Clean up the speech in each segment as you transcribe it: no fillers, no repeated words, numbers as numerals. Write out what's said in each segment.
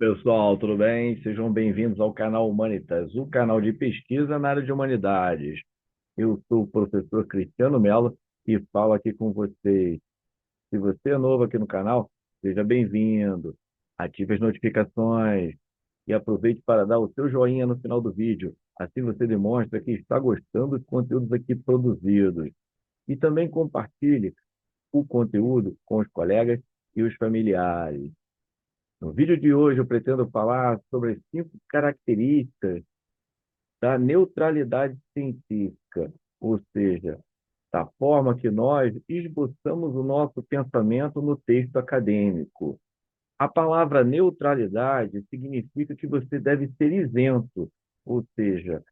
Pessoal, tudo bem? Sejam bem-vindos ao canal Humanitas, o canal de pesquisa na área de humanidades. Eu sou o professor Cristiano Mello e falo aqui com vocês. Se você é novo aqui no canal, seja bem-vindo. Ative as notificações e aproveite para dar o seu joinha no final do vídeo. Assim você demonstra que está gostando dos conteúdos aqui produzidos. E também compartilhe o conteúdo com os colegas e os familiares. No vídeo de hoje, eu pretendo falar sobre as 5 características da neutralidade científica, ou seja, da forma que nós esboçamos o nosso pensamento no texto acadêmico. A palavra neutralidade significa que você deve ser isento, ou seja,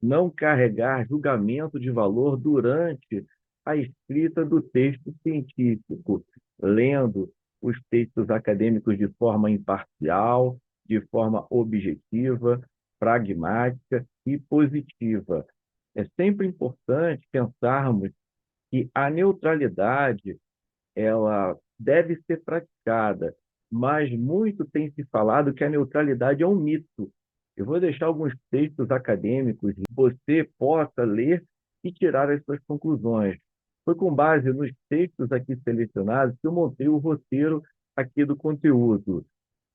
não carregar julgamento de valor durante a escrita do texto científico, lendo os textos acadêmicos de forma imparcial, de forma objetiva, pragmática e positiva. É sempre importante pensarmos que a neutralidade ela deve ser praticada, mas muito tem se falado que a neutralidade é um mito. Eu vou deixar alguns textos acadêmicos que você possa ler e tirar as suas conclusões. Foi com base nos textos aqui selecionados que eu montei o roteiro aqui do conteúdo.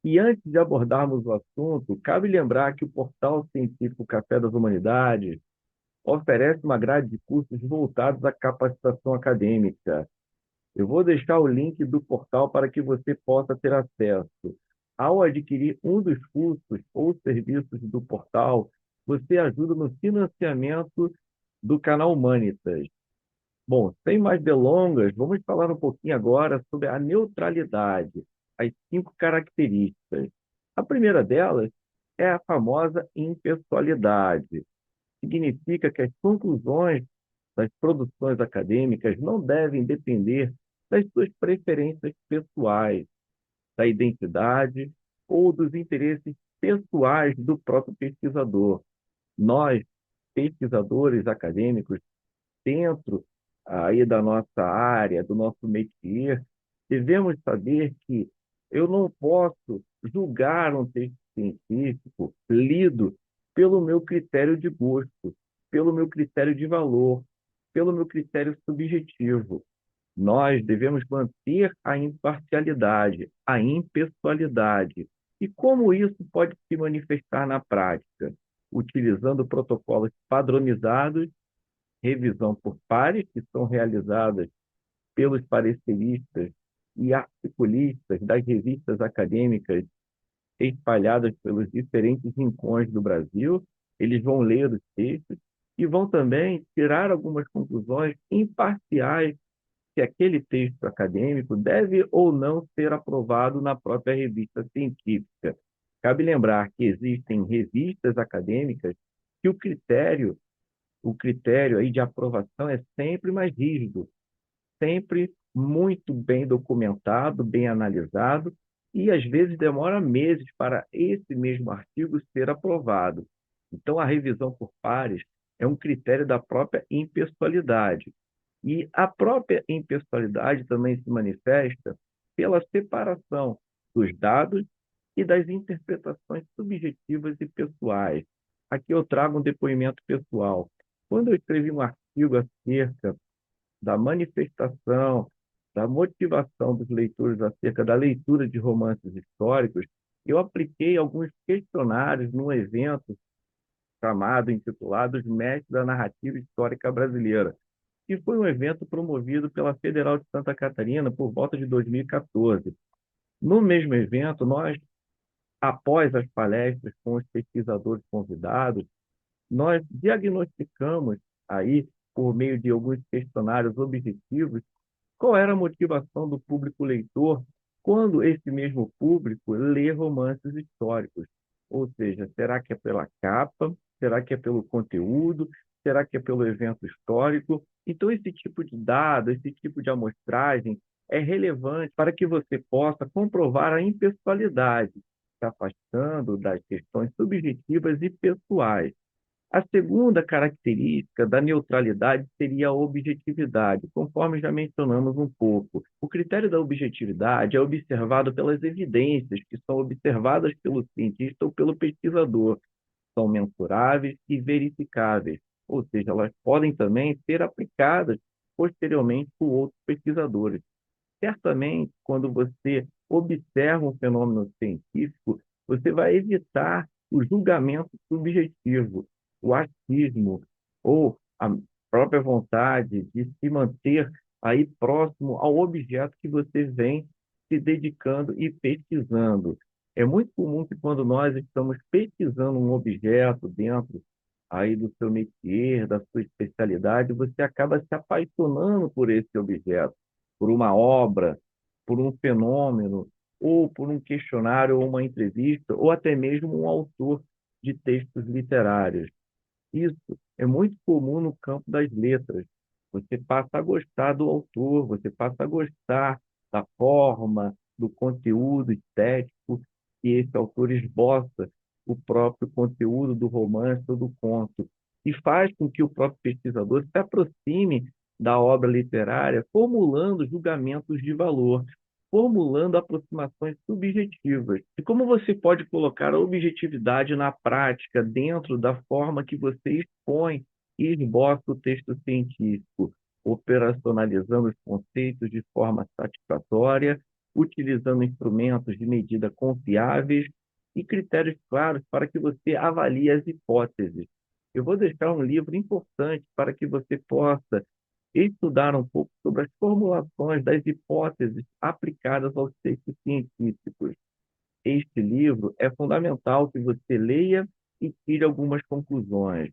E antes de abordarmos o assunto, cabe lembrar que o portal científico Café das Humanidades oferece uma grade de cursos voltados à capacitação acadêmica. Eu vou deixar o link do portal para que você possa ter acesso. Ao adquirir um dos cursos ou serviços do portal, você ajuda no financiamento do canal Humanitas. Bom, sem mais delongas, vamos falar um pouquinho agora sobre a neutralidade, as 5 características. A primeira delas é a famosa impessoalidade. Significa que as conclusões das produções acadêmicas não devem depender das suas preferências pessoais, da identidade ou dos interesses pessoais do próprio pesquisador. Nós, pesquisadores acadêmicos, dentro aí da nossa área, do nosso métier, devemos saber que eu não posso julgar um texto científico lido pelo meu critério de gosto, pelo meu critério de valor, pelo meu critério subjetivo. Nós devemos manter a imparcialidade, a impessoalidade. E como isso pode se manifestar na prática? Utilizando protocolos padronizados, revisão por pares, que são realizadas pelos pareceristas e articulistas das revistas acadêmicas espalhadas pelos diferentes rincões do Brasil. Eles vão ler os textos e vão também tirar algumas conclusões imparciais se aquele texto acadêmico deve ou não ser aprovado na própria revista científica. Cabe lembrar que existem revistas acadêmicas que o critério aí de aprovação é sempre mais rígido, sempre muito bem documentado, bem analisado, e às vezes demora meses para esse mesmo artigo ser aprovado. Então, a revisão por pares é um critério da própria impessoalidade. E a própria impessoalidade também se manifesta pela separação dos dados e das interpretações subjetivas e pessoais. Aqui eu trago um depoimento pessoal. Quando eu escrevi um artigo acerca da manifestação, da motivação dos leitores acerca da leitura de romances históricos, eu apliquei alguns questionários num evento chamado, intitulado Os Mestres da Narrativa Histórica Brasileira, que foi um evento promovido pela Federal de Santa Catarina por volta de 2014. No mesmo evento, nós, após as palestras com os pesquisadores convidados, nós diagnosticamos aí, por meio de alguns questionários objetivos, qual era a motivação do público leitor quando esse mesmo público lê romances históricos? Ou seja, será que é pela capa? Será que é pelo conteúdo? Será que é pelo evento histórico? Então, esse tipo de dado, esse tipo de amostragem é relevante para que você possa comprovar a impessoalidade, se afastando das questões subjetivas e pessoais. A segunda característica da neutralidade seria a objetividade, conforme já mencionamos um pouco. O critério da objetividade é observado pelas evidências que são observadas pelo cientista ou pelo pesquisador, são mensuráveis e verificáveis, ou seja, elas podem também ser aplicadas posteriormente por outros pesquisadores. Certamente, quando você observa um fenômeno científico, você vai evitar o julgamento subjetivo, o achismo ou a própria vontade de se manter aí próximo ao objeto que você vem se dedicando e pesquisando. É muito comum que quando nós estamos pesquisando um objeto dentro aí do seu métier, da sua especialidade, você acaba se apaixonando por esse objeto, por uma obra, por um fenômeno, ou por um questionário ou uma entrevista, ou até mesmo um autor de textos literários. Isso é muito comum no campo das letras. Você passa a gostar do autor, você passa a gostar da forma, do conteúdo estético que esse autor esboça o próprio conteúdo do romance ou do conto, e faz com que o próprio pesquisador se aproxime da obra literária, formulando julgamentos de valor, formulando aproximações subjetivas. E como você pode colocar a objetividade na prática dentro da forma que você expõe e esboça o texto científico, operacionalizando os conceitos de forma satisfatória, utilizando instrumentos de medida confiáveis e critérios claros para que você avalie as hipóteses. Eu vou deixar um livro importante para que você possa estudar um pouco sobre as formulações das hipóteses aplicadas aos textos científicos. Este livro é fundamental que você leia e tire algumas conclusões.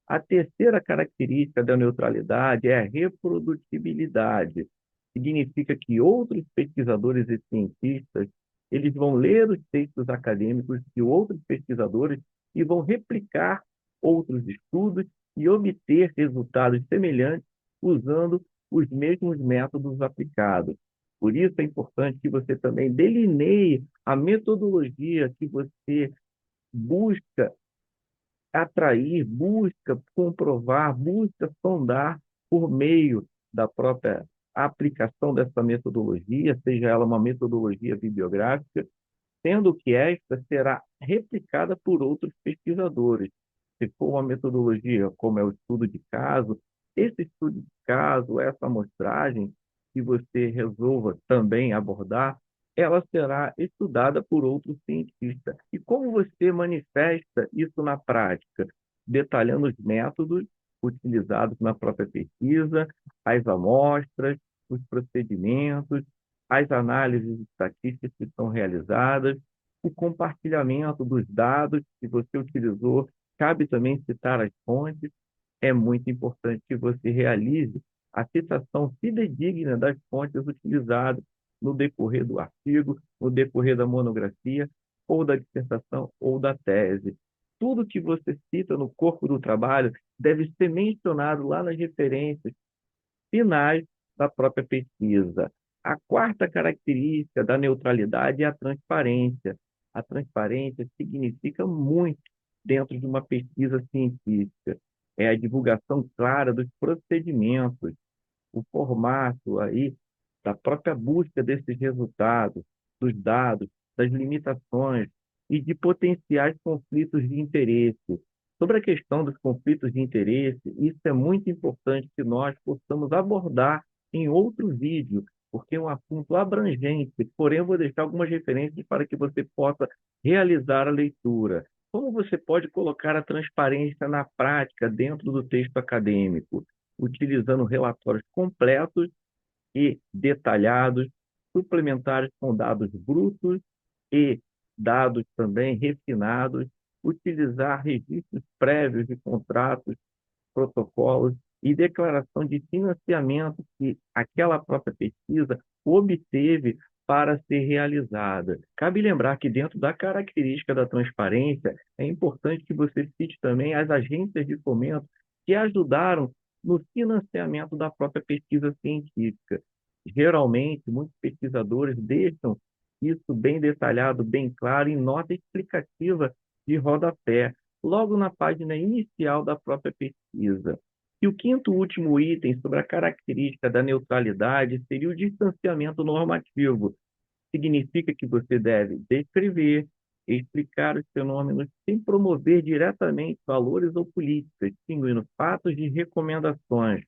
A terceira característica da neutralidade é a reprodutibilidade. Significa que outros pesquisadores e cientistas, eles vão ler os textos acadêmicos de outros pesquisadores e vão replicar outros estudos e obter resultados semelhantes usando os mesmos métodos aplicados. Por isso é importante que você também delineie a metodologia que você busca atrair, busca comprovar, busca sondar por meio da própria aplicação dessa metodologia, seja ela uma metodologia bibliográfica, sendo que esta será replicada por outros pesquisadores. Se for uma metodologia como é o estudo de caso, esse estudo de caso, essa amostragem que você resolva também abordar, ela será estudada por outros cientistas. E como você manifesta isso na prática? Detalhando os métodos utilizados na própria pesquisa, as amostras, os procedimentos, as análises estatísticas que são realizadas, o compartilhamento dos dados que você utilizou. Cabe também citar as fontes. É muito importante que você realize a citação fidedigna das fontes utilizadas no decorrer do artigo, no decorrer da monografia, ou da dissertação, ou da tese. Tudo que você cita no corpo do trabalho deve ser mencionado lá nas referências finais da própria pesquisa. A quarta característica da neutralidade é a transparência. A transparência significa muito dentro de uma pesquisa científica. É a divulgação clara dos procedimentos, o formato aí da própria busca desses resultados, dos dados, das limitações e de potenciais conflitos de interesse. Sobre a questão dos conflitos de interesse, isso é muito importante que nós possamos abordar em outro vídeo, porque é um assunto abrangente, porém eu vou deixar algumas referências para que você possa realizar a leitura. Como você pode colocar a transparência na prática dentro do texto acadêmico? Utilizando relatórios completos e detalhados, suplementares com dados brutos e dados também refinados, utilizar registros prévios de contratos, protocolos e declaração de financiamento que aquela própria pesquisa obteve para ser realizada. Cabe lembrar que dentro da característica da transparência, é importante que você cite também as agências de fomento que ajudaram no financiamento da própria pesquisa científica. Geralmente, muitos pesquisadores deixam isso bem detalhado, bem claro, em nota explicativa de rodapé. logo na página inicial da própria pesquisa. E o quinto e último item sobre a característica da neutralidade seria o distanciamento normativo. Significa que você deve descrever, explicar os fenômenos sem promover diretamente valores ou políticas, distinguindo fatos de recomendações.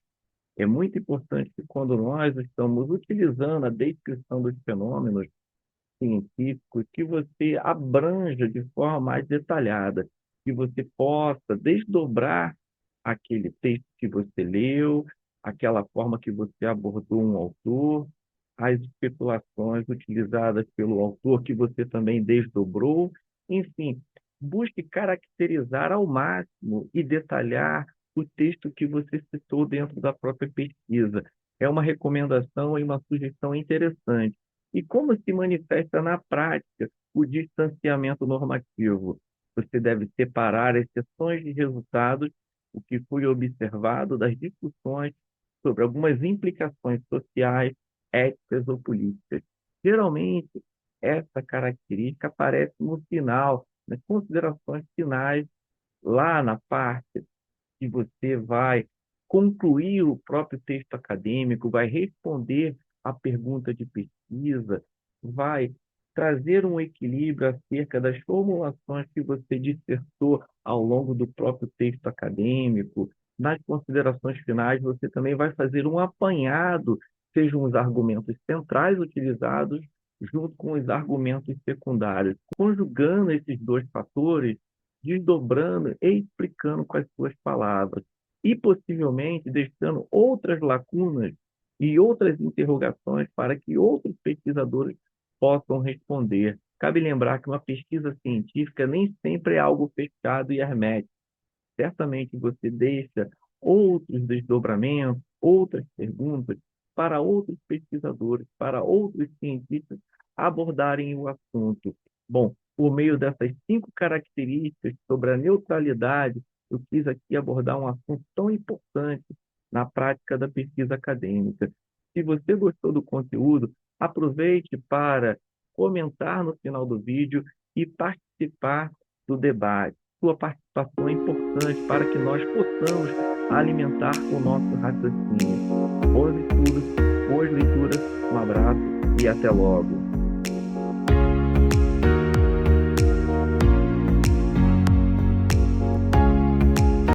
É muito importante que quando nós estamos utilizando a descrição dos fenômenos científicos, que você abranja de forma mais detalhada, que você possa desdobrar aquele texto que você leu, aquela forma que você abordou um autor, as especulações utilizadas pelo autor que você também desdobrou, enfim, busque caracterizar ao máximo e detalhar o texto que você citou dentro da própria pesquisa. É uma recomendação e uma sugestão interessante. E como se manifesta na prática o distanciamento normativo? Você deve separar exceções de resultados, o que foi observado das discussões sobre algumas implicações sociais, éticas ou políticas. Geralmente, essa característica aparece no final, nas considerações finais, lá na parte que você vai concluir o próprio texto acadêmico, vai responder à pergunta de pesquisa, vai trazer um equilíbrio acerca das formulações que você dissertou ao longo do próprio texto acadêmico. Nas considerações finais, você também vai fazer um apanhado, sejam os argumentos centrais utilizados, junto com os argumentos secundários, conjugando esses dois fatores, desdobrando e explicando com as suas palavras, e possivelmente deixando outras lacunas e outras interrogações para que outros pesquisadores possam responder. Cabe lembrar que uma pesquisa científica nem sempre é algo fechado e hermético. Certamente você deixa outros desdobramentos, outras perguntas para outros pesquisadores, para outros cientistas abordarem o assunto. Bom, por meio dessas 5 características sobre a neutralidade, eu quis aqui abordar um assunto tão importante na prática da pesquisa acadêmica. Se você gostou do conteúdo, aproveite para comentar no final do vídeo e participar do debate. Sua participação é importante para que nós possamos alimentar o nosso raciocínio. Bons estudos, boas leituras, um abraço e até logo.